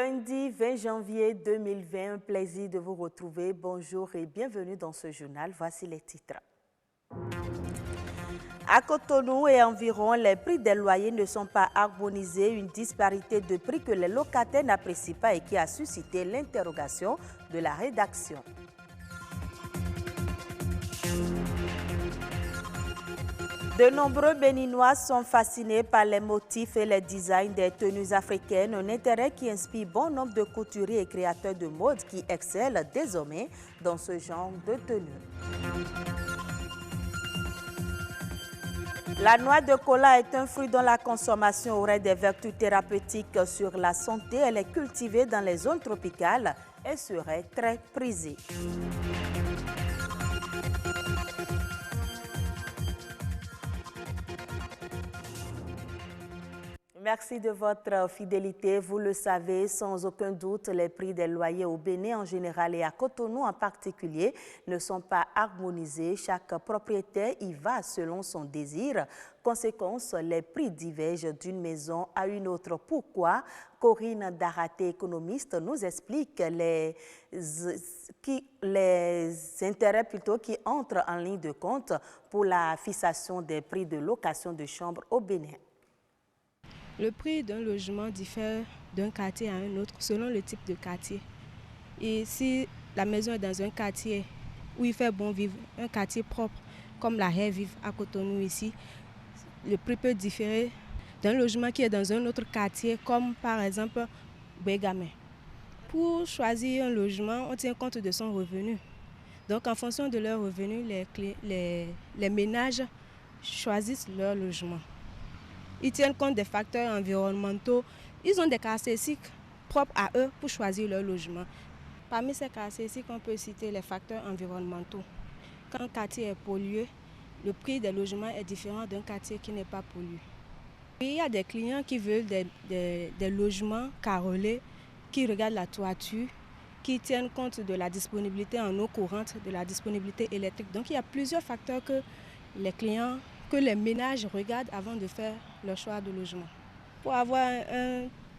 Lundi 20 janvier 2020, un plaisir de vous retrouver. Bonjour et bienvenue dans ce journal. Voici les titres. À Cotonou et environ, les prix des loyers ne sont pas harmonisés. Une disparité de prix que les locataires n'apprécient pas et qui a suscité l'interrogation de la rédaction. De nombreux Béninois sont fascinés par les motifs et les designs des tenues africaines, un intérêt qui inspire bon nombre de couturiers et créateurs de mode qui excellent désormais dans ce genre de tenue. La noix de cola est un fruit dont la consommation aurait des vertus thérapeutiques sur la santé. Elle est cultivée dans les zones tropicales et serait très prisée. Merci de votre fidélité. Vous le savez, sans aucun doute, les prix des loyers au Bénin en général et à Cotonou en particulier ne sont pas harmonisés. Chaque propriétaire y va selon son désir. Conséquence, les prix divergent d'une maison à une autre. Pourquoi? Corinne Daraté, économiste, nous explique les intérêts qui entrent en ligne de compte pour la fixation des prix de location de chambres au Bénin. Le prix d'un logement diffère d'un quartier à un autre selon le type de quartier. Et si la maison est dans un quartier où il fait bon vivre, un quartier propre, comme la Haie Vive à Cotonou ici, le prix peut différer d'un logement qui est dans un autre quartier, comme par exemple Bégamé. Pour choisir un logement, on tient compte de son revenu. Donc en fonction de leur revenu, les ménages choisissent leur logement. Ils tiennent compte des facteurs environnementaux. Ils ont des caractéristiques propres à eux pour choisir leur logement. Parmi ces caractéristiques, on peut citer les facteurs environnementaux. Quand un quartier est pollué, le prix des logements est différent d'un quartier qui n'est pas pollué. Il y a des clients qui veulent des logements carrelés, qui regardent la toiture, qui tiennent compte de la disponibilité en eau courante, de la disponibilité électrique. Donc il y a plusieurs facteurs que les ménages regardent avant de faire leur choix de logement. Pour avoir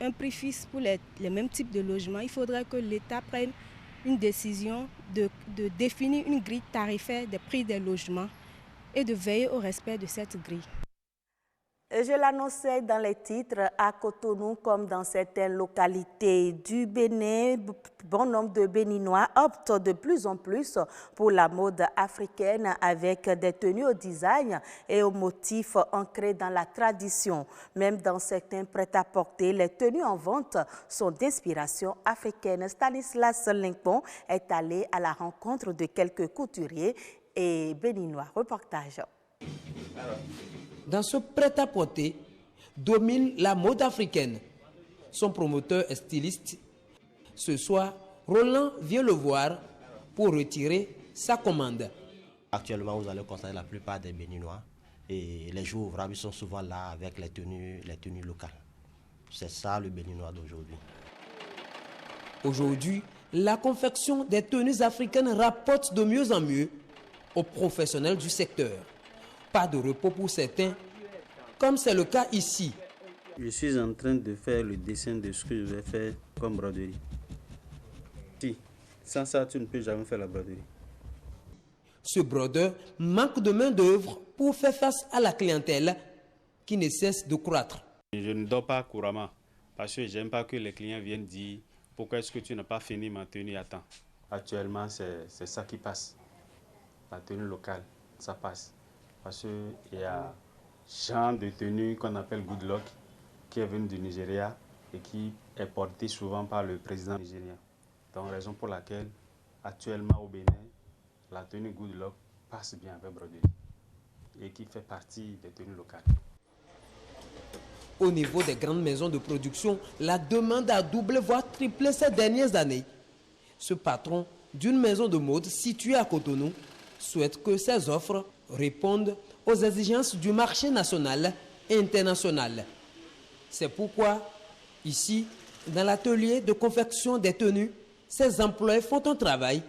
un prix fixe pour les mêmes types de logements, il faudrait que l'État prenne une décision de définir une grille tarifaire des prix des logements et de veiller au respect de cette grille. Je l'annonçais dans les titres, à Cotonou comme dans certaines localités du Bénin, bon nombre de Béninois optent de plus en plus pour la mode africaine avec des tenues au design et aux motifs ancrés dans la tradition. Même dans certains prêt-à-porter, les tenues en vente sont d'inspiration africaine. Stanislas Limpon est allé à la rencontre de quelques couturiers et Béninois. Reportage. Dans ce prêt-à-porter, domine la mode africaine. Son promoteur est styliste. Ce soir, Roland vient le voir pour retirer sa commande. Actuellement, vous allez constater la plupart des Béninois et les jours ouvrables sont souvent là avec les tenues locales. C'est ça le Béninois d'aujourd'hui. Aujourd'hui, la confection des tenues africaines rapporte de mieux en mieux aux professionnels du secteur. Pas de repos pour certains, comme c'est le cas ici. Je suis en train de faire le dessin de ce que je vais faire comme broderie. Si, sans ça, tu ne peux jamais faire la broderie. Ce brodeur manque de main-d'œuvre pour faire face à la clientèle qui ne cesse de croître. Je ne dors pas couramment parce que je n'aime pas que les clients viennent dire pourquoi est-ce que tu n'as pas fini ma tenue à temps. Actuellement, c'est ça qui passe. La tenue locale, ça passe. Parce qu'il y a un genre de tenue qu'on appelle good luck qui est venu du Nigeria et qui est porté souvent par le président nigérien. Donc, raison pour laquelle, actuellement au Bénin, la tenue good luck passe bien avec broderie et qui fait partie des tenues locales. Au niveau des grandes maisons de production, la demande a doublé, voire triplé ces dernières années. Ce patron d'une maison de mode située à Cotonou souhaite que ces offres répondent aux exigences du marché national et international. C'est pourquoi, ici, dans l'atelier de confection des tenues, ces employés font un travail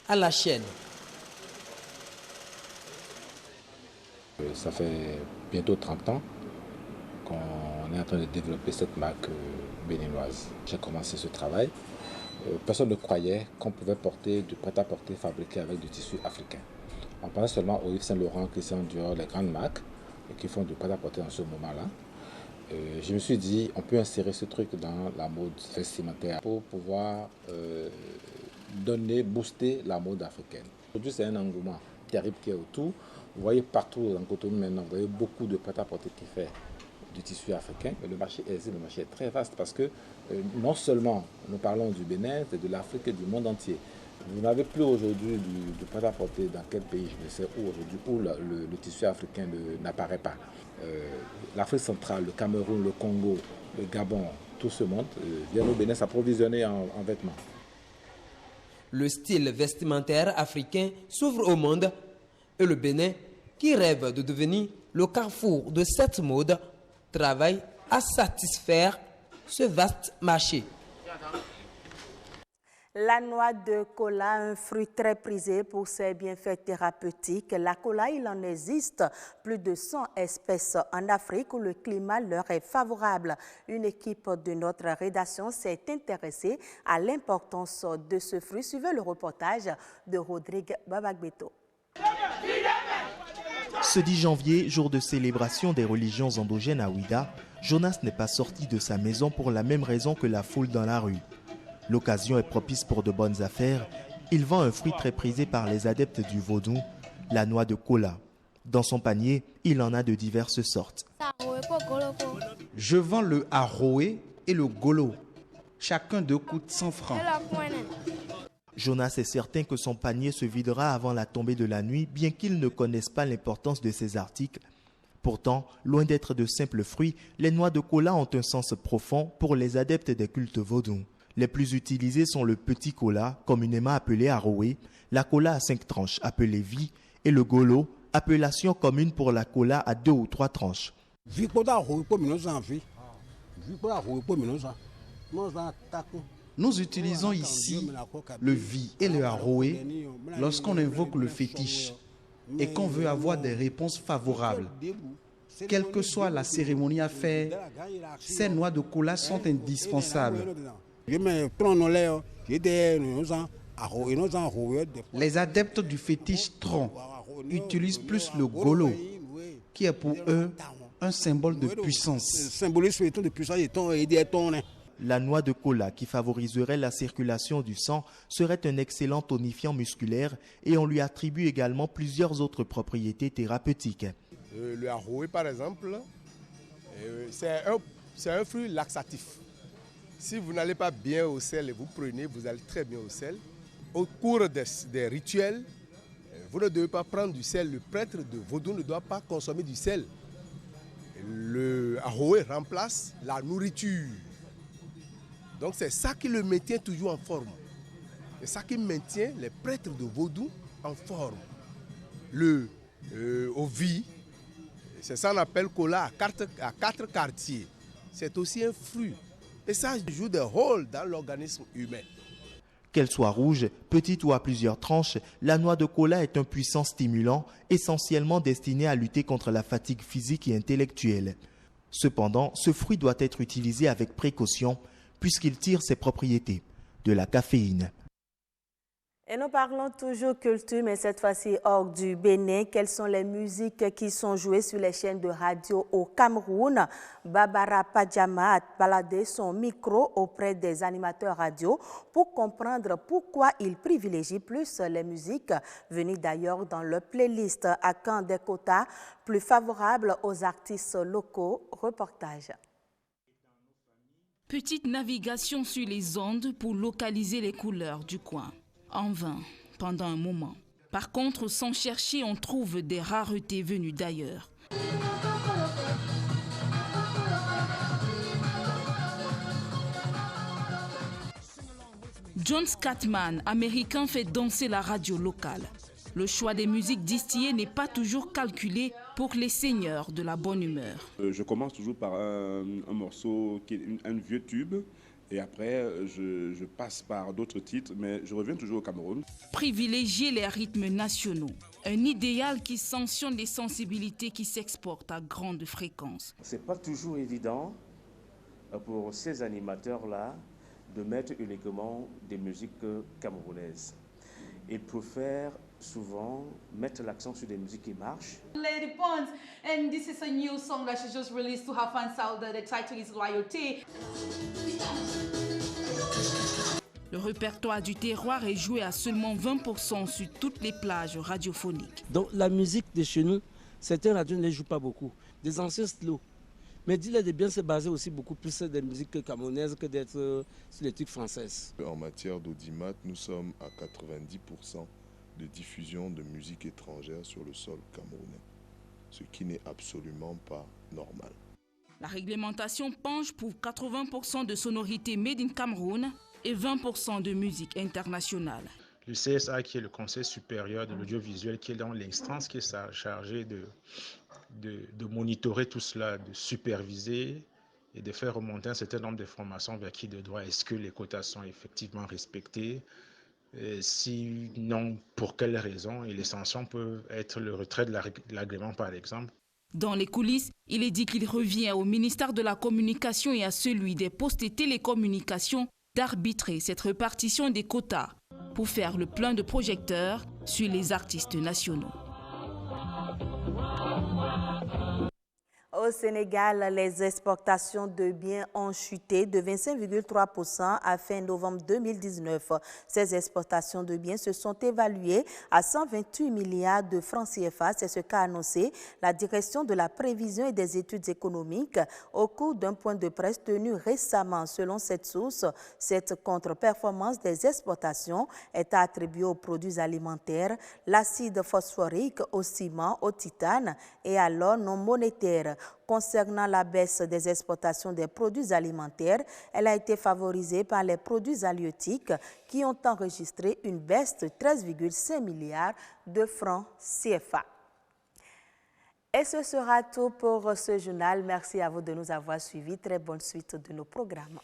à la chaîne. Ça fait bientôt 30 ans qu'on est en train de développer cette marque béninoise. J'ai commencé ce travail. Personne ne croyait qu'on pouvait porter du prêt-à-porter fabriqué avec du tissu africain. On pensait seulement au Yves Saint Laurent, Christian Dior, les grandes marques qui font du prêt-à-porter en ce moment-là. Je me suis dit, on peut insérer ce truc dans la mode vestimentaire pour pouvoir booster la mode africaine. Aujourd'hui, c'est un engouement terrible qui est autour. Vous voyez partout dans Cotonou maintenant, vous voyez beaucoup de prêt-à-porter qui fait du tissu africain, mais le marché est très vaste parce que non seulement nous parlons du Bénin, c'est de l'Afrique et du monde entier. Vous n'avez plus aujourd'hui du prêt-à-porter dans quel pays, je ne sais où aujourd'hui, où le tissu africain n'apparaît pas. L'Afrique centrale, le Cameroun, le Congo, le Gabon, tout ce monde vient au Bénin s'approvisionner en vêtements. Le style vestimentaire africain s'ouvre au monde et le Bénin, qui rêve de devenir le carrefour de cette mode, travaille à satisfaire ce vaste marché. La noix de cola, un fruit très prisé pour ses bienfaits thérapeutiques. La cola, il en existe plus de 100 espèces en Afrique où le climat leur est favorable. Une équipe de notre rédaction s'est intéressée à l'importance de ce fruit. Suivez le reportage de Rodrigue Babagbeto. Ce 10 janvier, jour de célébration des religions endogènes à Ouidah, Jonas n'est pas sorti de sa maison pour la même raison que la foule dans la rue. L'occasion est propice pour de bonnes affaires. Il vend un fruit très prisé par les adeptes du vaudou, la noix de cola. Dans son panier, il en a de diverses sortes. Je vends le aroé et le golo. Chacun deux coûte 100 francs. Jonas est certain que son panier se videra avant la tombée de la nuit, bien qu'il ne connaisse pas l'importance de ces articles. Pourtant, loin d'être de simples fruits, les noix de cola ont un sens profond pour les adeptes des cultes vaudous. Les plus utilisés sont le petit cola, communément appelé aroé, la cola à 5 tranches, appelée vie, et le golo, appellation commune pour la cola à 2 ou 3 tranches. Nous utilisons ici le vie et le aroé lorsqu'on invoque le fétiche et qu'on veut avoir des réponses favorables. Quelle que soit la cérémonie à faire, ces noix de cola sont indispensables. Les adeptes du fétiche tronc utilisent plus le golo, qui est pour eux un symbole de puissance. La noix de cola, qui favoriserait la circulation du sang, serait un excellent tonifiant musculaire et on lui attribue également plusieurs autres propriétés thérapeutiques. Le aroé, par exemple, c'est un fruit laxatif. Si vous n'allez pas bien au sel et vous prenez, vous allez très bien au sel. Au cours des rituels, vous ne devez pas prendre du sel. Le prêtre de vaudou ne doit pas consommer du sel. Le aroé remplace la nourriture. Donc c'est ça qui le maintient toujours en forme. C'est ça qui maintient les prêtres de vaudou en forme. Au vie, c'est ça qu'on appelle cola à 4 quartiers. C'est aussi un fruit. Et ça joue des rôles dans l'organisme humain. Qu'elle soit rouge, petite ou à plusieurs tranches, la noix de cola est un puissant stimulant, essentiellement destiné à lutter contre la fatigue physique et intellectuelle. Cependant, ce fruit doit être utilisé avec précaution, puisqu'il tire ses propriétés, de la caféine. Et nous parlons toujours culture, mais cette fois-ci hors du Bénin. Quelles sont les musiques qui sont jouées sur les chaînes de radio au Cameroun? Barbara Padjama a baladé son micro auprès des animateurs radio pour comprendre pourquoi ils privilégient plus les musiques venues d'ailleurs dans leur playlist. À quand des quotas plus favorables aux artistes locaux? Reportage. Petite navigation sur les ondes pour localiser les couleurs du coin. En vain, pendant un moment. Par contre, sans chercher, on trouve des raretés venues d'ailleurs. John Scatman, américain, fait danser la radio locale. Le choix des musiques distillées n'est pas toujours calculé pour les seigneurs de la bonne humeur. Je commence toujours par un morceau qui est un vieux tube. Et après, je passe par d'autres titres, mais je reviens toujours au Cameroun. Privilégier les rythmes nationaux. Un idéal qui sanctionne les sensibilités qui s'exportent à grande fréquence. Ce n'est pas toujours évident pour ces animateurs-là de mettre uniquement des musiques camerounaises. Ils préfèrent souvent mettre l'accent sur des musiques qui marchent. Lady Pons, and this is a new song that she just released to her fans out there. The title is Loyauté. Le répertoire du terroir est joué à seulement 20% sur toutes les plages radiophoniques. Donc la musique de chez nous, certaines radios ne les jouent pas beaucoup. Des anciens slow. Mais Dis-le de bien se baser aussi beaucoup plus sur des musiques camerounaises que d'être sur les trucs françaises. En matière d'audimat, nous sommes à 90% de diffusion de musique étrangère sur le sol camerounais, ce qui n'est absolument pas normal. La réglementation penche pour 80% de sonorités made in Cameroun et 20% de musique internationale. Le CSA, qui est le Conseil supérieur de l'audiovisuel, qui est dans l'instance qui est chargée de monitorer tout cela, de superviser et de faire remonter un certain nombre d'informations vers qui de droit. Est-ce que les quotas sont effectivement respectés? Sinon, pour quelles raisons? Et les sanctions peuvent être le retrait de l'agrément, par exemple. Dans les coulisses, il est dit qu'il revient au ministère de la Communication et à celui des Postes et Télécommunications d'arbitrer cette répartition des quotas pour faire le plein de projecteurs sur les artistes nationaux. Au Sénégal, les exportations de biens ont chuté de 25,3% à fin novembre 2019. Ces exportations de biens se sont évaluées à 128 milliards de francs CFA. C'est ce qu'a annoncé la direction de la prévision et des études économiques au cours d'un point de presse tenu récemment. Selon cette source, cette contre-performance des exportations est attribuée aux produits alimentaires, l'acide phosphorique, au ciment, au titane et à l'or non monétaire. Concernant la baisse des exportations des produits alimentaires, elle a été favorisée par les produits halieutiques qui ont enregistré une baisse de 13,5 milliards de francs CFA. Et ce sera tout pour ce journal. Merci à vous de nous avoir suivis. Très bonne suite de nos programmes.